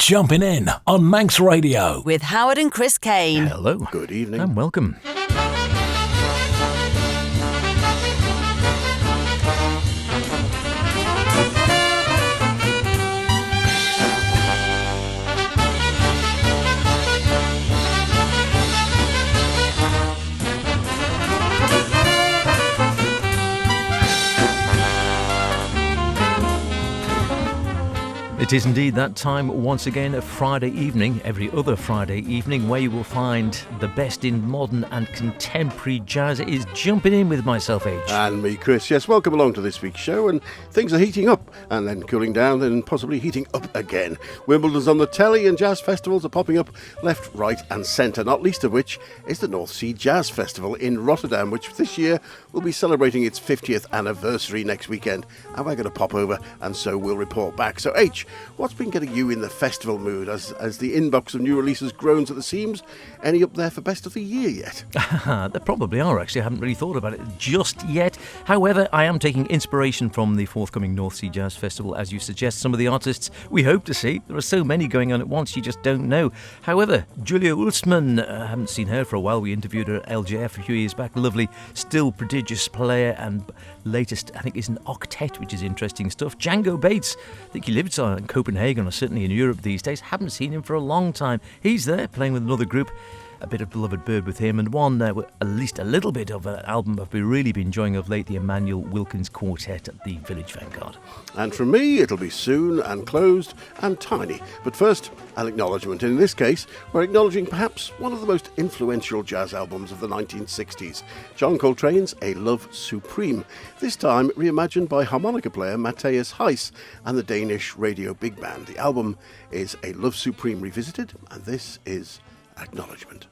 Jumpin' In on Manx Radio. With Howard and Chris Kane. Hello. Good evening. And welcome. It is indeed that time once again, a Friday evening, every other Friday evening, where you will find the best in modern and contemporary jazz. It is Jumping In with myself, H. And me, Chris. Yes, welcome along to this week's show. And things are heating up and then cooling down and possibly heating up again. Wimbledon's on the telly and jazz festivals are popping up left, right and centre, not least of which is the North Sea Jazz Festival in Rotterdam, which this year will be celebrating its 50th anniversary next weekend. And we're going to pop over and so we'll report back. So, H, what's been getting you in the festival mood as the inbox of new releases groans at the seams? Any up there for best of the year yet? There probably are, actually. I haven't really thought about it just yet. However, I am taking inspiration from the forthcoming North Sea Jazz Festival, as you suggest. Some of the artists we hope to see. There are so many going on at once, you just don't know. However, Julia Ulsman, I haven't seen her for a while. We interviewed her at LJF a few years back. Lovely, still prodigious player, and latest, I think, is an octet, which is interesting stuff. Django Bates, I think he lives in Copenhagen or certainly in Europe these days. Haven't seen him for a long time. He's there playing with another group. A bit of Beloved Bird with him, and one with at least a little bit of an album I've really been enjoying of late, the Emmanuel Wilkins Quartet at the Village Vanguard. And from me, it'll be Soon and Closed and Tiny. But first, an acknowledgement. In this case, we're acknowledging perhaps one of the most influential jazz albums of the 1960s, John Coltrane's A Love Supreme, this time reimagined by harmonica player Matthias Heiss and the Danish Radio Big Band. The album is A Love Supreme Revisited, and this is Acknowledgement.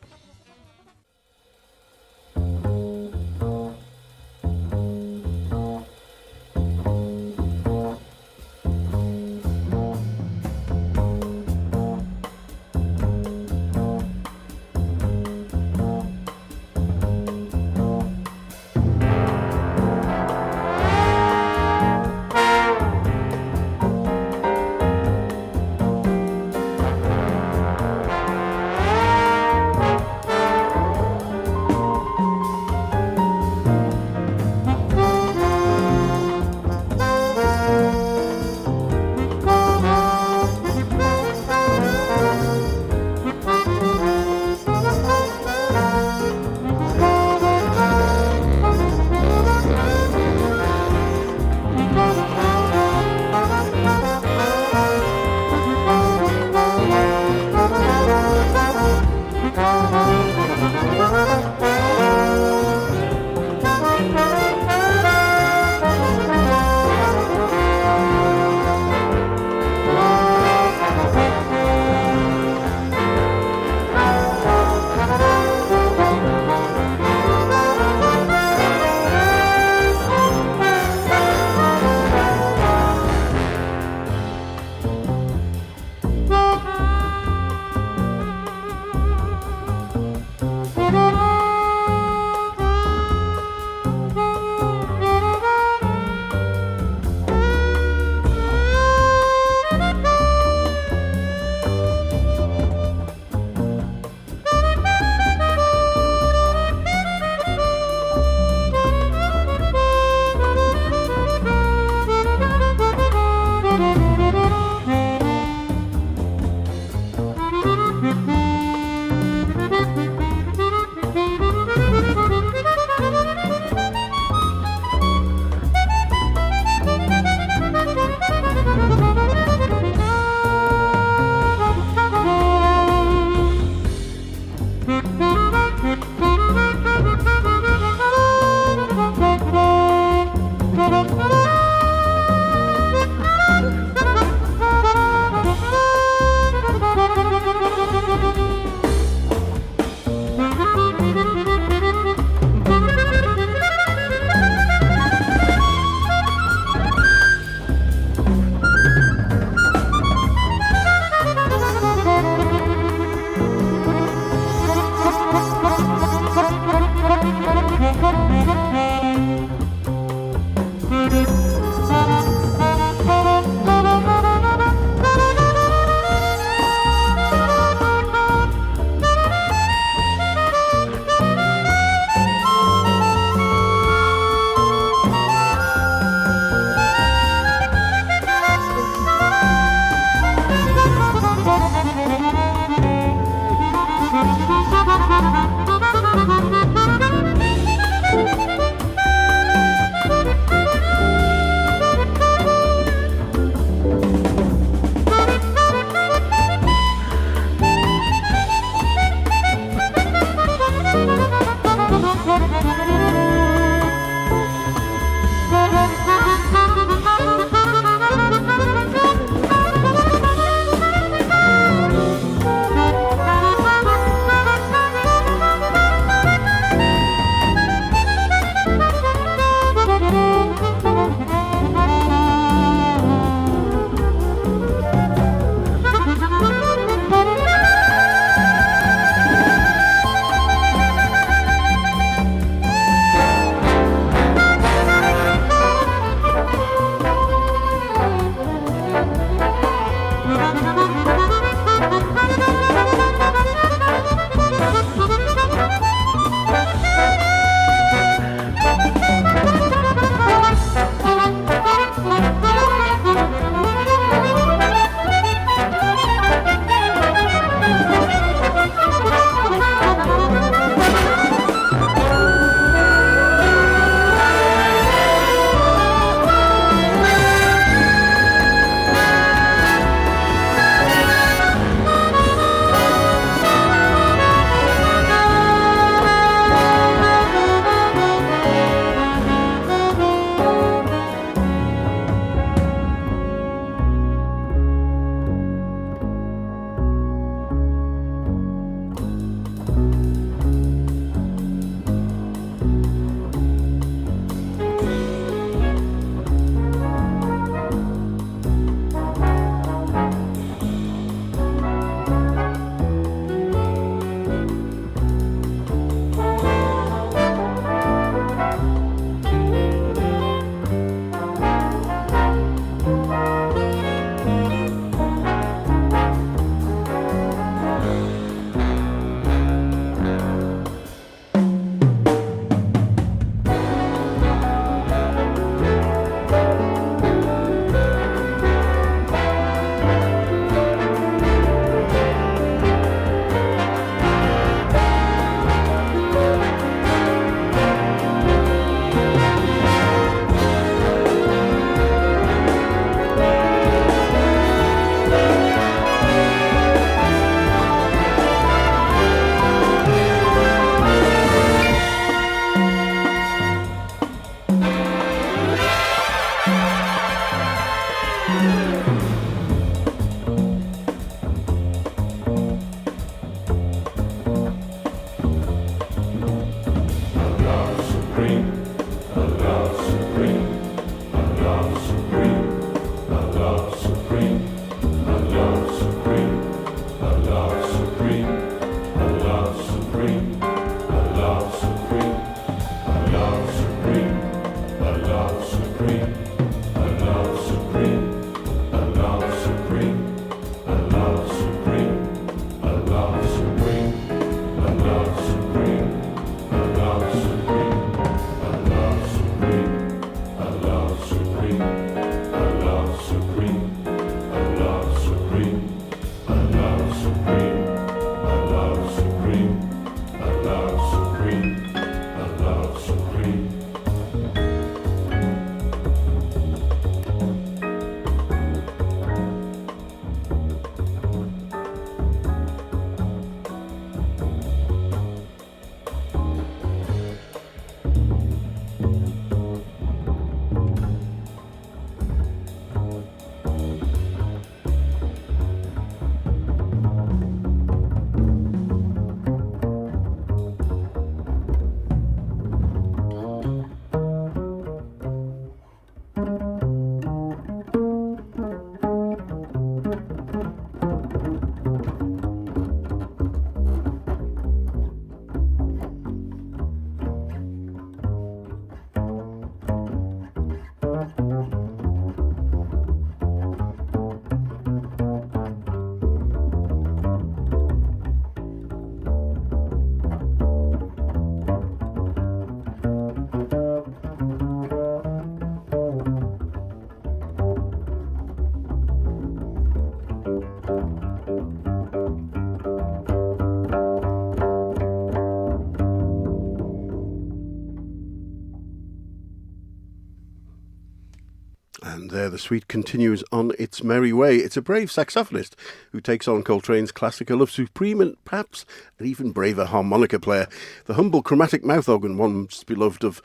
And there the suite continues on its merry way. It's a brave saxophonist who takes on Coltrane's classical love supreme and perhaps an even braver harmonica player. The humble chromatic mouth organ, once beloved of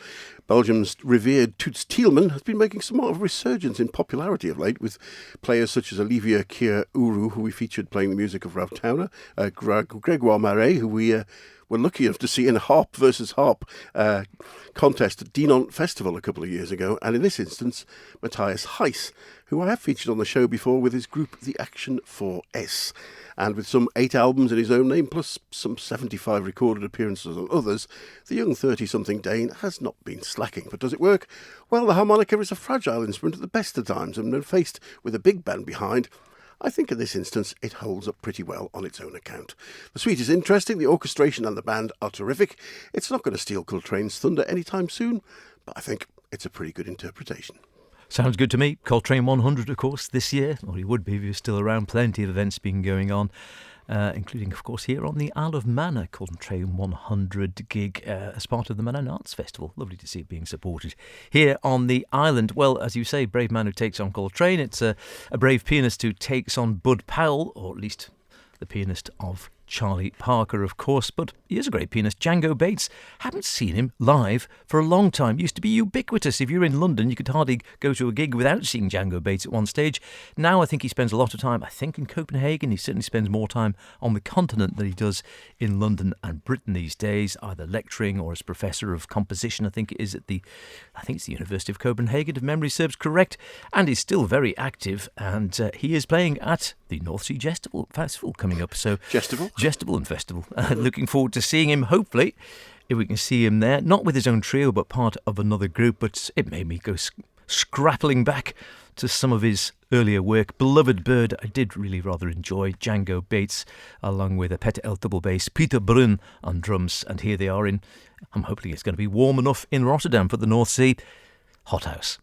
Belgium's revered Toots Thielman, has been making somewhat of a resurgence in popularity of late, with players such as Olivia Kier-Uru, who we featured playing the music of Ralph Towner, Gregoire Marais, who we were lucky enough to see in a harp versus harp contest at Dinant Festival a couple of years ago, and in this instance, Matthias Heiss, who I have featured on the show before with his group The Action 4S. And with some 8 albums in his own name, plus some 75 recorded appearances on others, the young 30-something Dane has not been slacking. But does it work? Well, the harmonica is a fragile instrument at the best of times, and when faced with a big band behind, I think in this instance it holds up pretty well on its own account. The suite is interesting, the orchestration and the band are terrific. It's not going to steal Coltrane's thunder anytime soon, but I think it's a pretty good interpretation. Sounds good to me. Coltrane 100, of course, this year. Or he would be if he was still around. Plenty of events been going on, including, of course, here on the Isle of Man, a Coltrane 100 gig as part of the Man and Arts Festival. Lovely to see it being supported here on the island. Well, as you say, brave man who takes on Coltrane. It's a brave pianist who takes on Bud Powell, or at least the pianist of Charlie Parker, of course, but he is a great pianist. Django Bates, haven't seen him live for a long time. Used to be ubiquitous. If you're in London, you could hardly go to a gig without seeing Django Bates at one stage. Now I think he spends a lot of time, I think, in Copenhagen. He certainly spends more time on the continent than he does in London and Britain these days, either lecturing or as professor of composition, I think it is at the University of Copenhagen, if memory serves correct, and he's still very active, and he is playing at the North Sea Festival coming up. So Gestival and Festival. Looking forward to seeing him, hopefully, if we can see him there, not with his own trio, but part of another group. But it made me go scrappling back to some of his earlier work. Beloved Bird, I did really rather enjoy. Django Bates, along with a Peter L double bass, Peter Brun on drums, and here they are in, I'm hoping it's going to be warm enough in Rotterdam for the North Sea. Hothouse.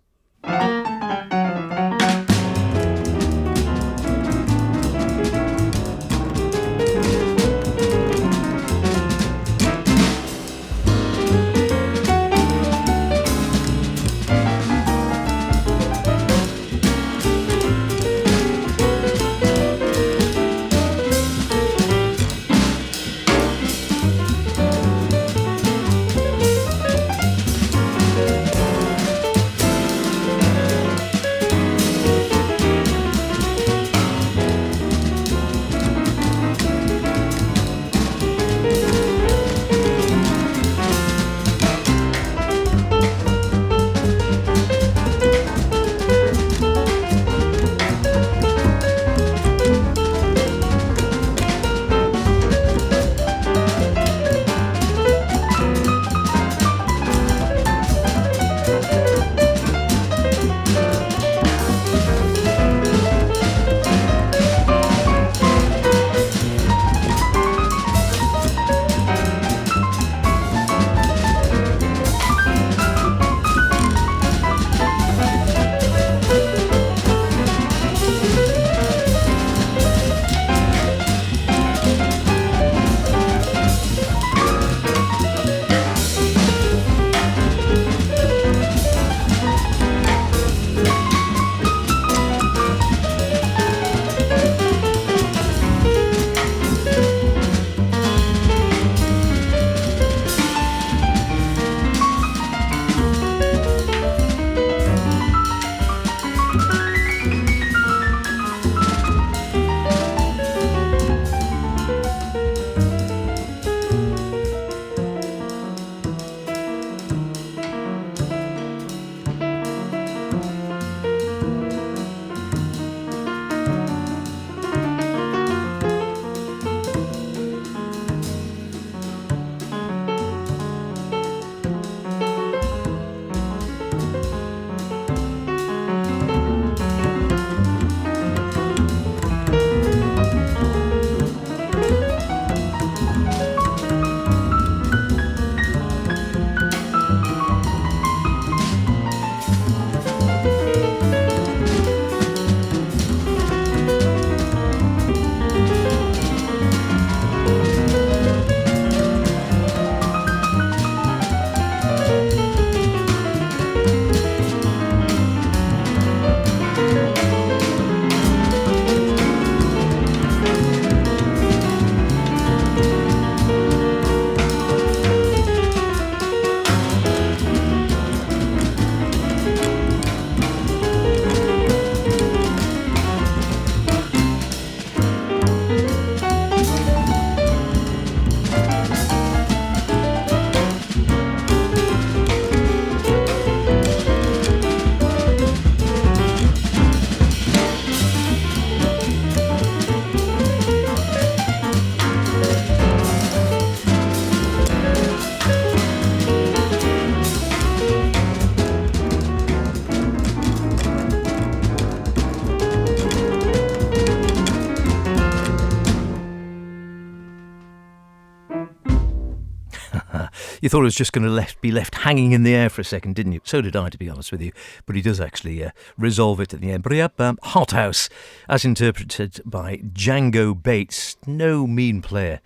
You thought it was just going to be left hanging in the air for a second, didn't you? So did I, to be honest with you. But he does actually resolve it at the end. But Hot House, as interpreted by Django Bates, no mean player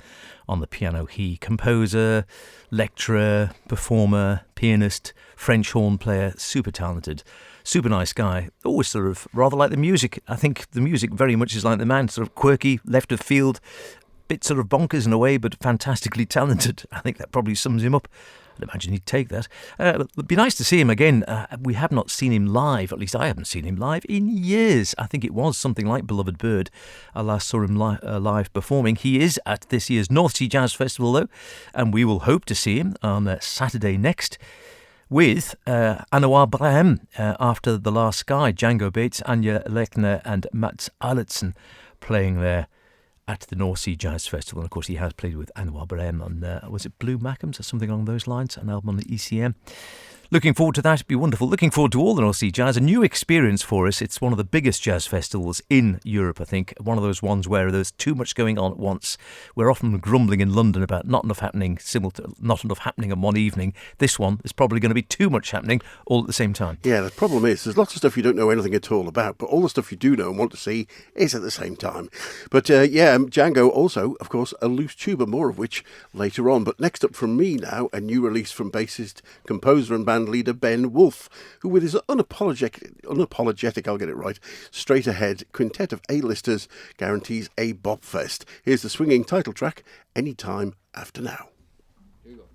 on the piano. He composer, lecturer, performer, pianist, French horn player, super talented, super nice guy. Always sort of rather like the music. I think the music very much is like the man, sort of quirky, left of field, bit sort of bonkers in a way, but fantastically talented. I think that probably sums him up. I'd imagine he'd take that. It'd be nice to see him again. We have not seen him live, at least I haven't seen him live in years. I think it was something like Beloved Bird. I last saw him live performing. He is at this year's North Sea Jazz Festival, though, and we will hope to see him on Saturday next with Anouar Brahim after The Last Sky, Django Bates, Anja Lechner and Mats Arletsen playing there at the North Sea Jazz Festival. And of course, he has played with Anouar Brahim on, was it Blue Macams or something along those lines, an album on the ECM. Looking forward to that. It'd be wonderful. Looking forward to all the North Sea Jazz. A new experience for us. It's one of the biggest jazz festivals in Europe, I think. One of those ones where there's too much going on at once. We're often grumbling in London about not enough happening in one evening. This one is probably going to be too much happening all at the same time. Yeah, the problem is there's lots of stuff you don't know anything at all about, but all the stuff you do know and want to see is at the same time. But Django also, of course, a loose tuba, more of which later on. But next up from me now, a new release from bassist, composer and band leader Ben Wolfe, who with his unapologetic, I'll get it right, straight ahead quintet of A-listers guarantees a bop fest. Here's the swinging title track, Anytime After Now. Here you go.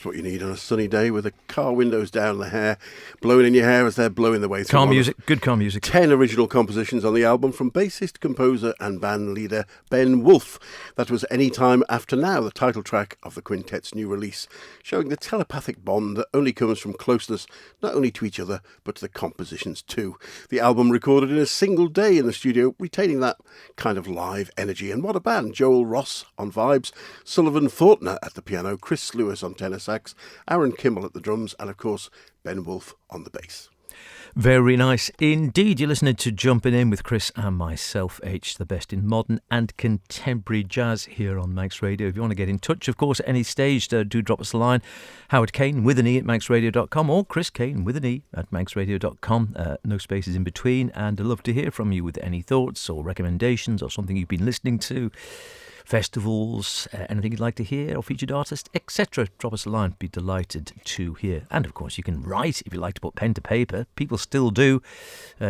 just what you need on a sunny day with the car windows down, the hair blowing in your hair as they're blowing their way through. Car music, good car music. 10 original compositions on the album from bassist, composer and band leader Ben Wolfe. That was Any Time After Now, the title track of the quintet's new release, showing the telepathic bond that only comes from closeness not only to each other but to the compositions too. The album recorded in a single day in the studio, retaining that kind of live energy. And what a band! Joel Ross on vibes, Sullivan Fortner at the piano, Chris Lewis on tenor sax, Aaron Kimmel at the drums, and of course Ben Wolfe on the bass. Very nice indeed. You're listening to Jumpin' In with Chris and myself, H, the best in modern and contemporary jazz here on Manx Radio. If you want to get in touch, of course, at any stage, do drop us a line. Howard Kane with an E at manxradio.com or Chris Kane with an E at manxradio.com. No spaces in between. And I'd love to hear from you with any thoughts or recommendations or something you've been listening to. Festivals, anything you'd like to hear, or featured artist, etc. Drop us a line. Be delighted to hear. And of course, you can write if you like to put pen to paper. People still do.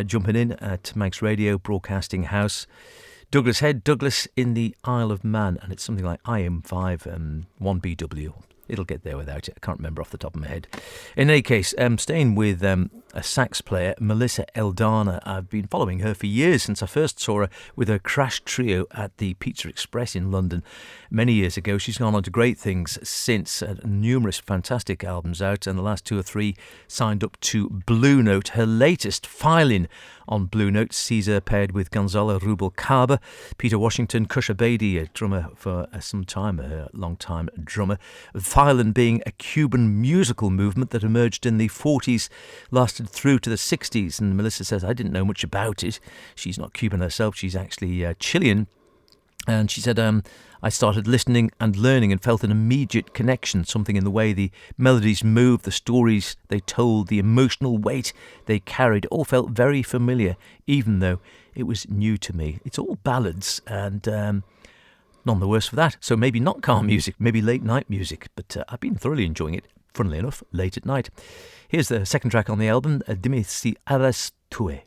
Jumping in at Manx Radio Broadcasting House, Douglas Head, Douglas in the Isle of Man, and it's something like IM5 1BW. It'll get there without it. I can't remember off the top of my head. In any case, staying with a sax player, Melissa Eldana. I've been following her for years, since I first saw her with her Crash Trio at the Pizza Express in London many years ago. She's gone on to great things since, numerous fantastic albums out, and the last 2 or 3 signed up to Blue Note. Her latest, Filing, on Blue Note sees her paired with Gonzalo Rubalcaba, Peter Washington, Kusha Beatty, a drummer for some time, a long-time drummer. Filing being a Cuban musical movement that emerged in the 40s, lasted through to the 60s, and Melissa says, I didn't know much about it. She's not Cuban herself, she's actually Chilean. And she said, I started listening and learning and felt an immediate connection, something in the way the melodies moved, the stories they told, the emotional weight they carried, all felt very familiar, even though it was new to me. It's all ballads and none the worse for that. So maybe not car music, maybe late night music, but I've been thoroughly enjoying it, funnily enough, late at night. Here's the second track on the album, Dime si eres tú.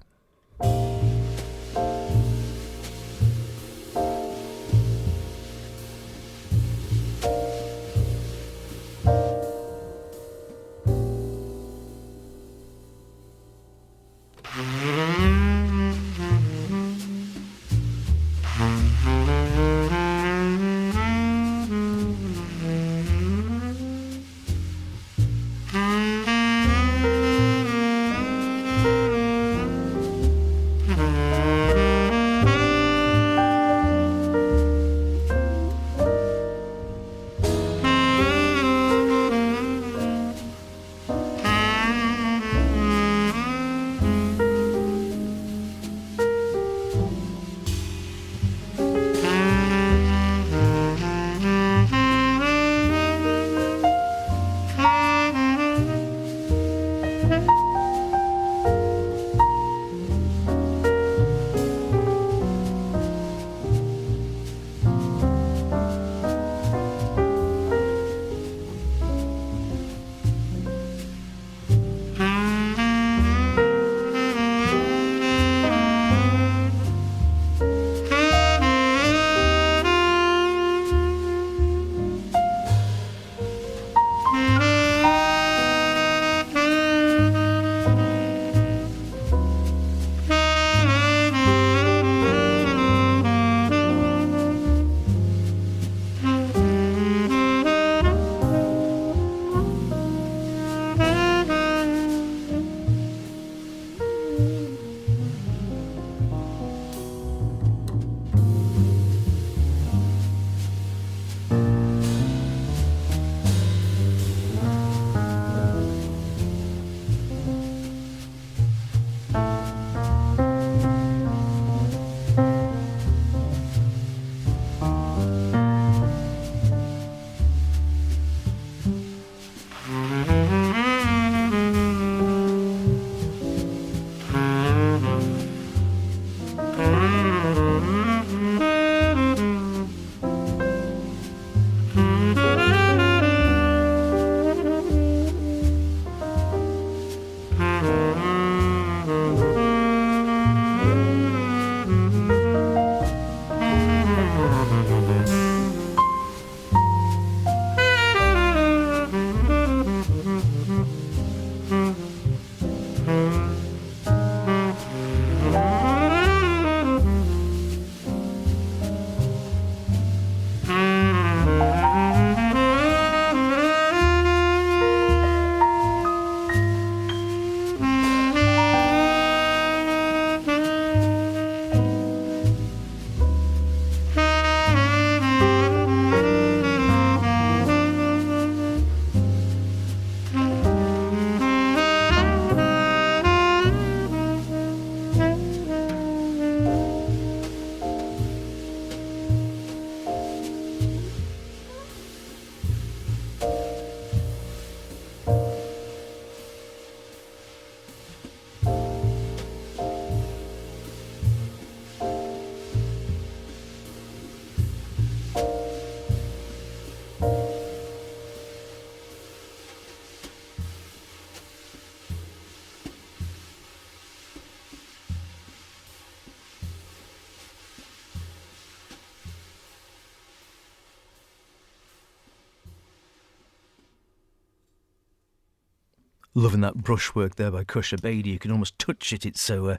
Loving that brushwork there by Kusha Beatty. You can almost touch it. It's so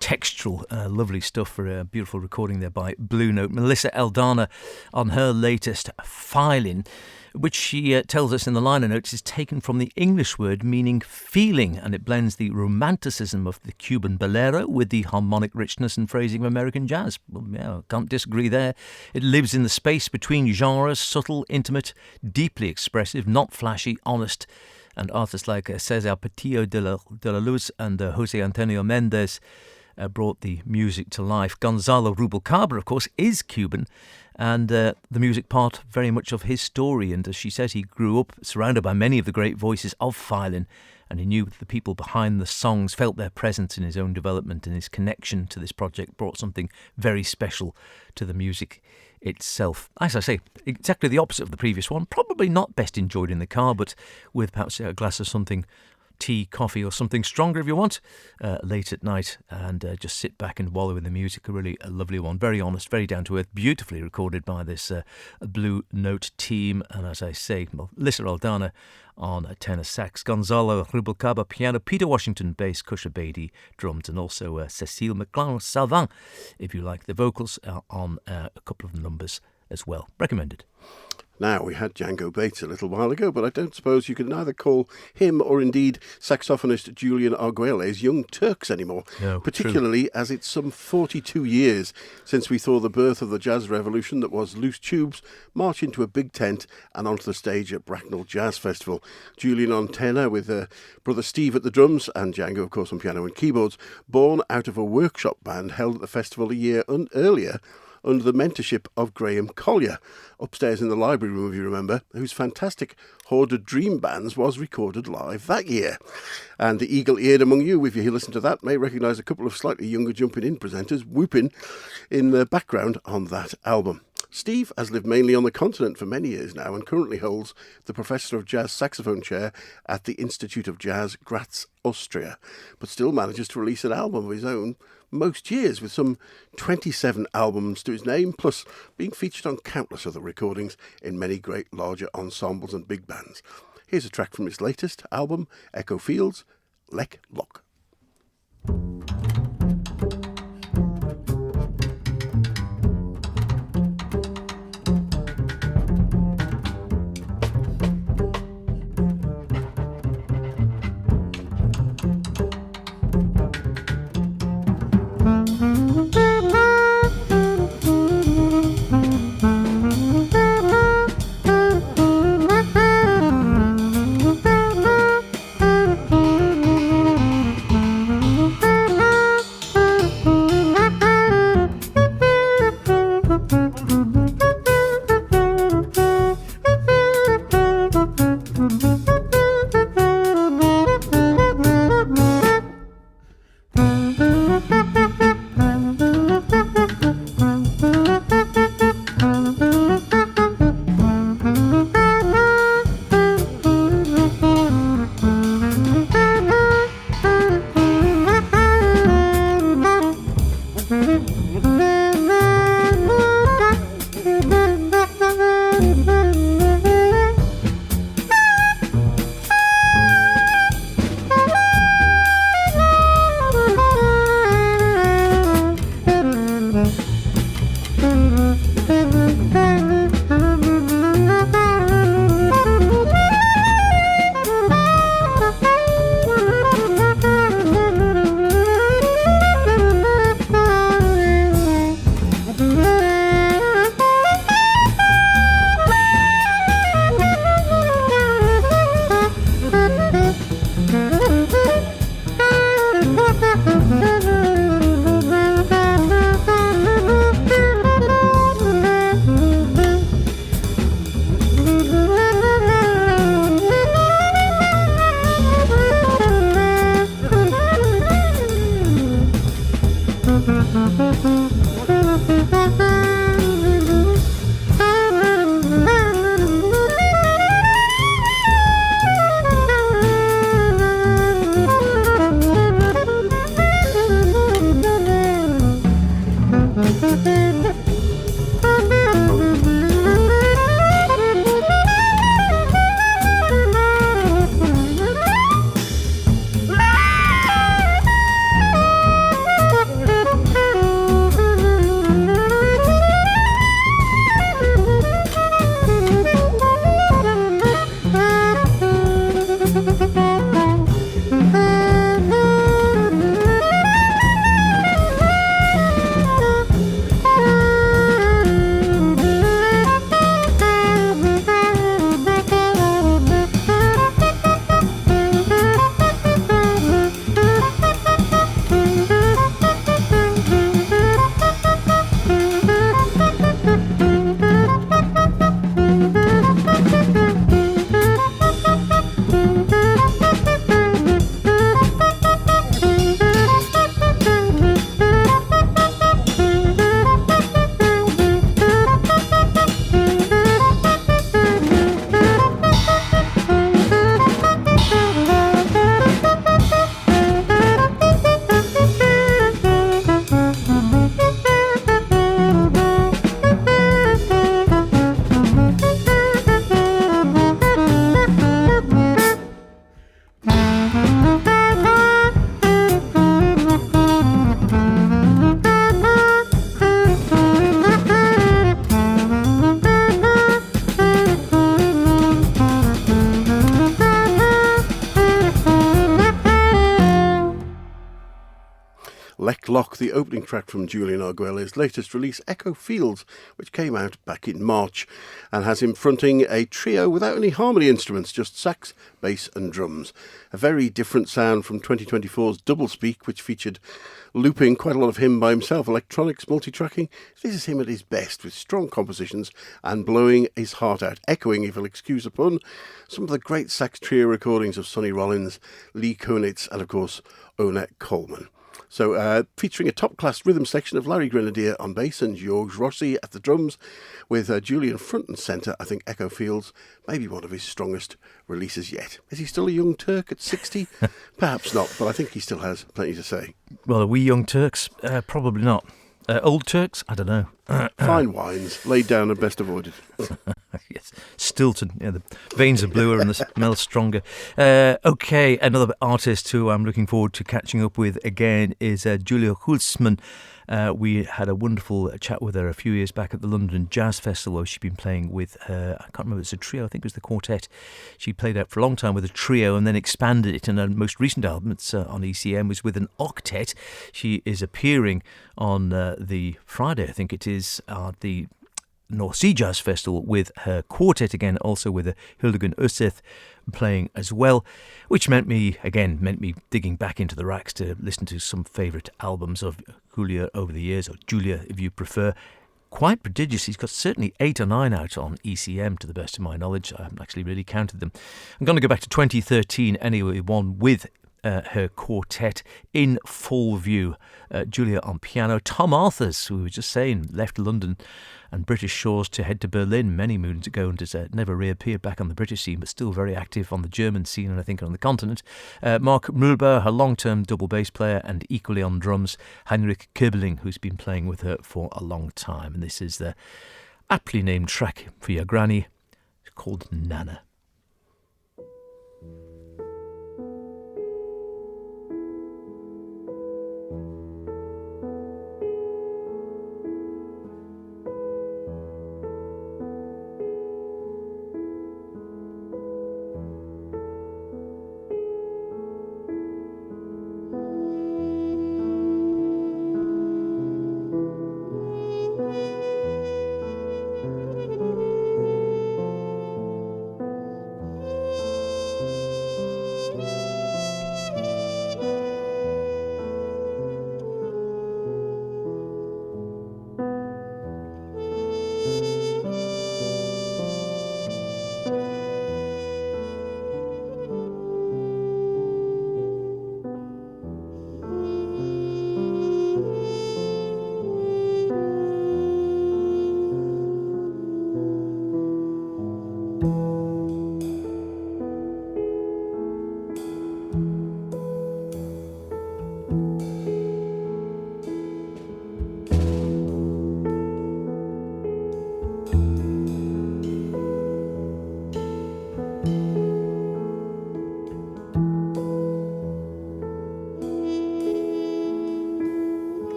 textural. Lovely stuff for a beautiful recording there by Blue Note. Melissa Eldana on her latest Filing, which she tells us in the liner notes is taken from the English word meaning feeling, and it blends the romanticism of the Cuban bolero with the harmonic richness and phrasing of American jazz. Well, yeah, can't disagree there. It lives in the space between genres, subtle, intimate, deeply expressive, not flashy, honest. And artists like Cesar Petillo de la Luz and Jose Antonio Mendez brought the music to life. Gonzalo Rubalcaba, of course, is Cuban, and the music part very much of his story. And as she says, he grew up surrounded by many of the great voices of violin, and he knew the people behind the songs, felt their presence in his own development, and his connection to this project brought something very special to the music itself. As I say, exactly the opposite of the previous one. Probably not best enjoyed in the car, but with perhaps a glass of something, tea, coffee, or something stronger if you want, late at night, and just sit back and wallow in the music. A lovely one, very honest, very down to earth, beautifully recorded by this Blue Note team. And as I say, Melissa Aldana on tenor sax, Gonzalo Rubalcaba piano, Peter Washington bass, Kusha Beatty drums, and also Cécile McLaren-Salvin, if you like the vocals, on a couple of numbers as well. Recommended. Now, we had Django Bates a little while ago, but I don't suppose you can neither call him or indeed saxophonist Julian Arguelles Young Turks anymore, No, particularly true. as it's some 42 years since we saw the birth of the jazz revolution that was Loose Tubes march into a big tent and onto the stage at Bracknell Jazz Festival. Julian on tenor with brother Steve at the drums and Django, of course, on piano and keyboards, born out of a workshop band held at the festival a year earlier, under the mentorship of Graham Collier, upstairs in the library room, if you remember, whose fantastic Horde of Dream Bands was recorded live that year. And the eagle-eared among you, if you listen to that, may recognise a couple of slightly younger Jumpin' In presenters whooping in the background on that album. Steve has lived mainly on the continent for many years now and currently holds the Professor of Jazz Saxophone chair at the Institute of Jazz, Graz, Austria, but still manages to release an album of his own most years, with some 27 albums to his name, plus being featured on countless other recordings in many great larger ensembles and big bands. Here's a track from his latest album, Echo Fields, Lek Lock. Lock, the opening track from Julian Arguello's latest release, Echo Fields, which came out back in March, and has him fronting a trio without any harmony instruments, just sax, bass and drums. A very different sound from 2024's Doublespeak, which featured looping quite a lot of him by himself, electronics, multi-tracking. This is him at his best, with strong compositions and blowing his heart out, echoing, if you'll excuse the pun, some of the great sax trio recordings of Sonny Rollins, Lee Konitz and, of course, Ona Coleman. So featuring a top-class rhythm section of Larry Grenadier on bass and Georges Rossi at the drums, with Julian front and centre. I think Echo Fields may be one of his strongest releases yet. Is he still a young Turk at 60? Perhaps not, but I think he still has plenty to say. Well, are we young Turks? Probably not. Old Turks? I don't know. Fine wines, laid down and best avoided. Yes, Stilton. Yeah, the veins are bluer and the smell stronger. Okay, another artist who I'm looking forward to catching up with again is Julia Hulsmann. We had a wonderful chat with her a few years back at the London Jazz Festival, where she'd been playing with, I can't remember, it was a trio, I think it was the quartet. She played out for a long time with a trio and then expanded it, and her most recent album, it's on ECM, was with an octet. She is appearing on the Friday, I think it is, at the North Sea Jazz Festival with her quartet again, also with a Hildegard Öseth playing as well, which meant me digging back into the racks to listen to some favourite albums of Julia over the years, or Julia if you prefer. Quite prodigious. He's got certainly 8 or 9 out on ECM, to the best of my knowledge. I haven't actually really counted them. I'm going to go back to 2013 anyway, one with her quartet in full view. Julia on piano. Tom Arthurs, who we were just saying, left London and British shores to head to Berlin many moons ago and has never reappeared back on the British scene, but still very active on the German scene and I think on the continent. Mark Mühlbauer, her long-term double bass player, and equally on drums, Heinrich Köbeling, who's been playing with her for a long time. And this is the aptly named track for your granny. It's called Nana.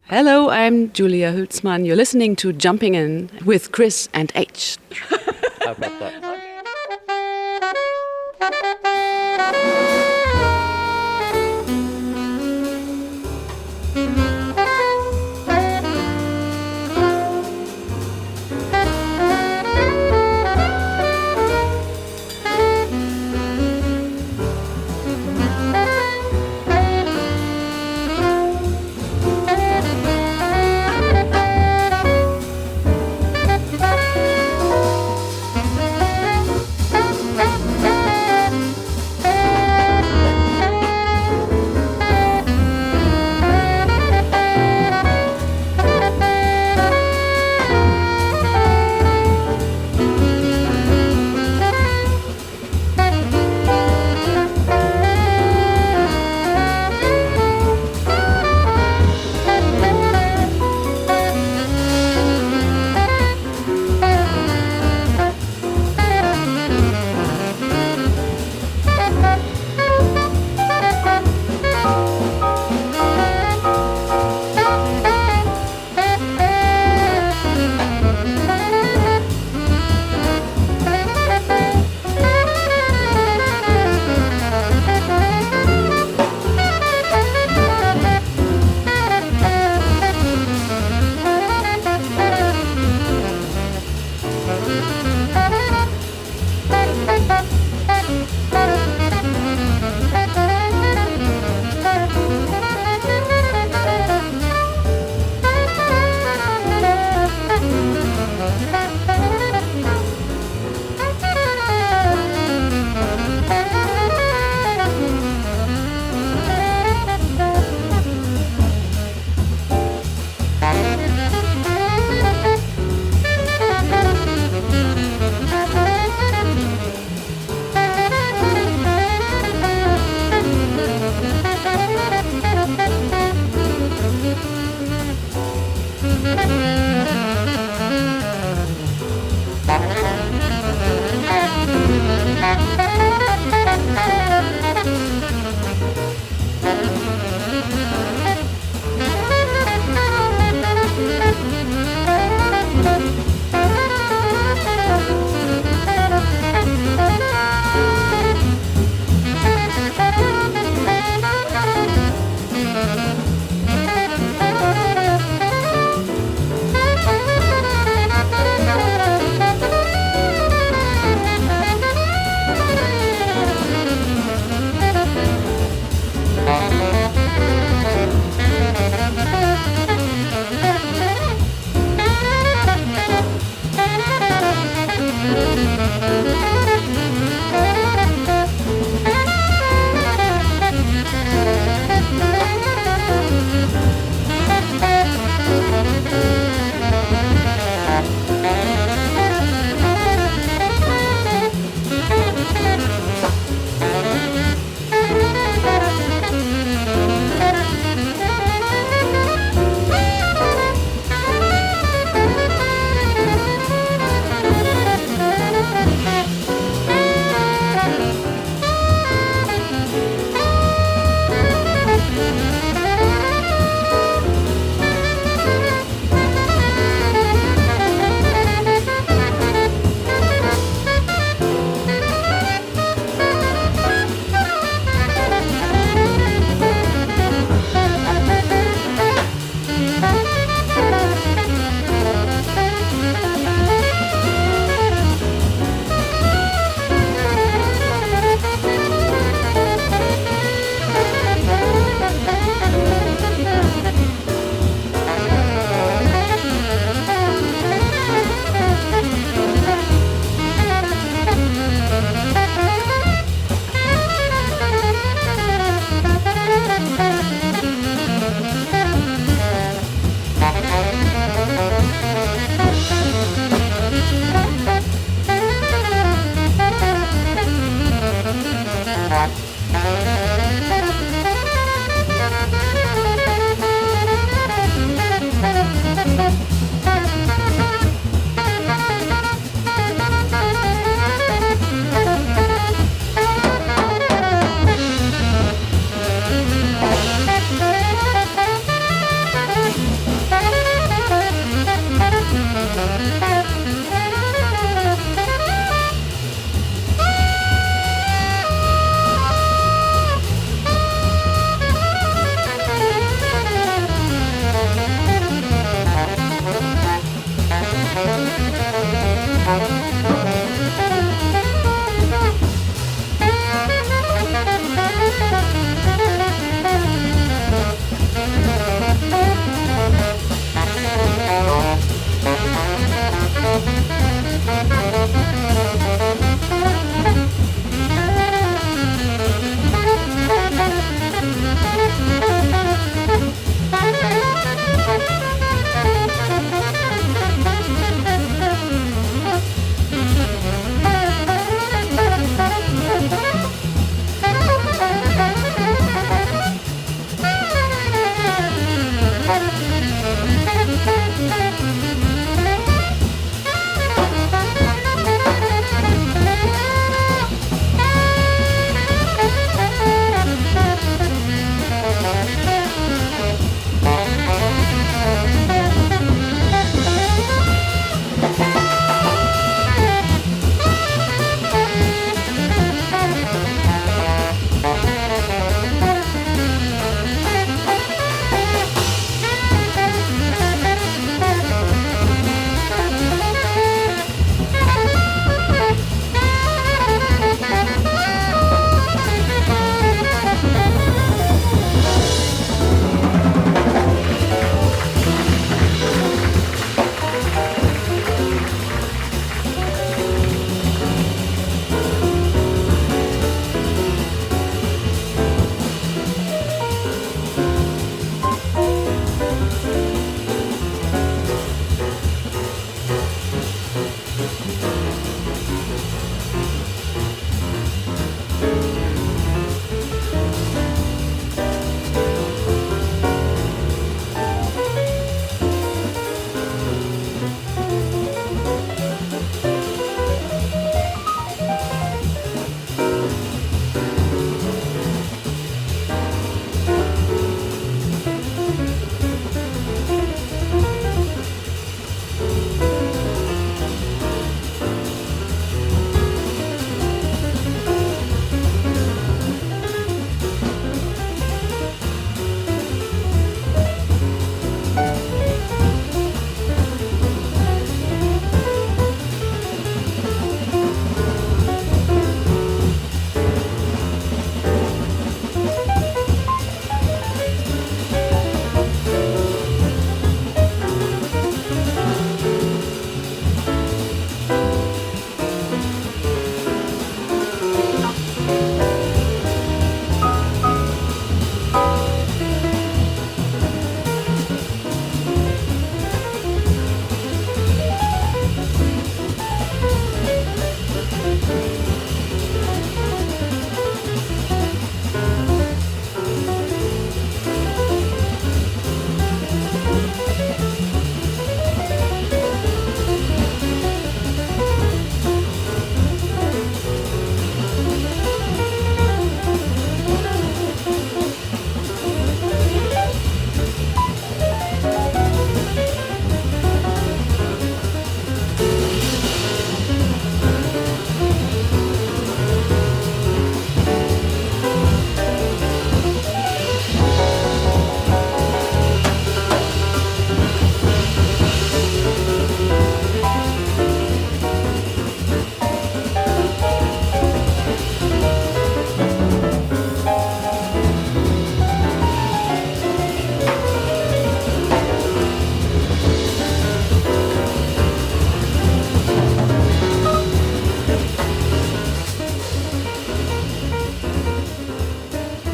Hello, I'm Julia Hülsmann. You're listening to Jumping In with Chris and H. How about that?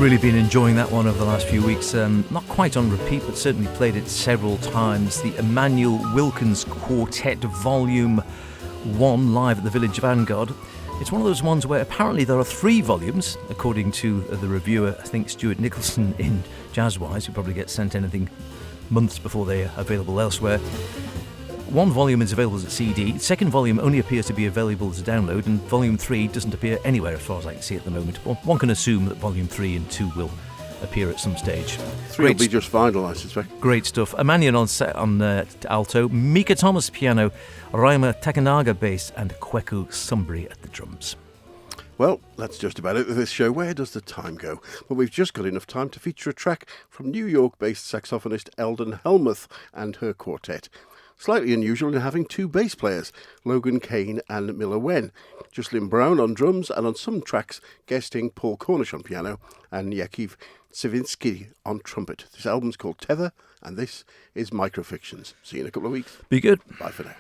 Really been enjoying that one over the last few weeks. Not quite on repeat, but certainly played it several times. The Emmanuel Wilkins Quartet Volume 1 live at the Village Vanguard. It's one of those ones where apparently there are 3 volumes, according to the reviewer, I think Stuart Nicholson in Jazzwise, who probably gets sent anything months before they are available elsewhere. 1 volume is available as a CD, 2nd volume only appears to be available as a download, and volume 3 doesn't appear anywhere as far as I can see at the moment. Well, one can assume that volume 3 and 2 will appear at some stage. 3 will be just vinyl, I suspect. Great stuff. Emmanuel on alto, Mika Thomas piano, Raima Takanaga bass, and Kweku Sumbri at the drums. Well, that's just about it with this show. Where does the time go? Well, we've just got enough time to feature a track from New York-based saxophonist Eldon Helmuth and her quartet. Slightly unusual in having 2 bass players, Logan Kane and Miller Wen. Jocelyn Brown on drums, and on some tracks guesting Paul Cornish on piano and Yakiv Sivinsky on trumpet. This album's called Tether, and this is Microfictions. See you in a couple of weeks. Be good. Bye for now.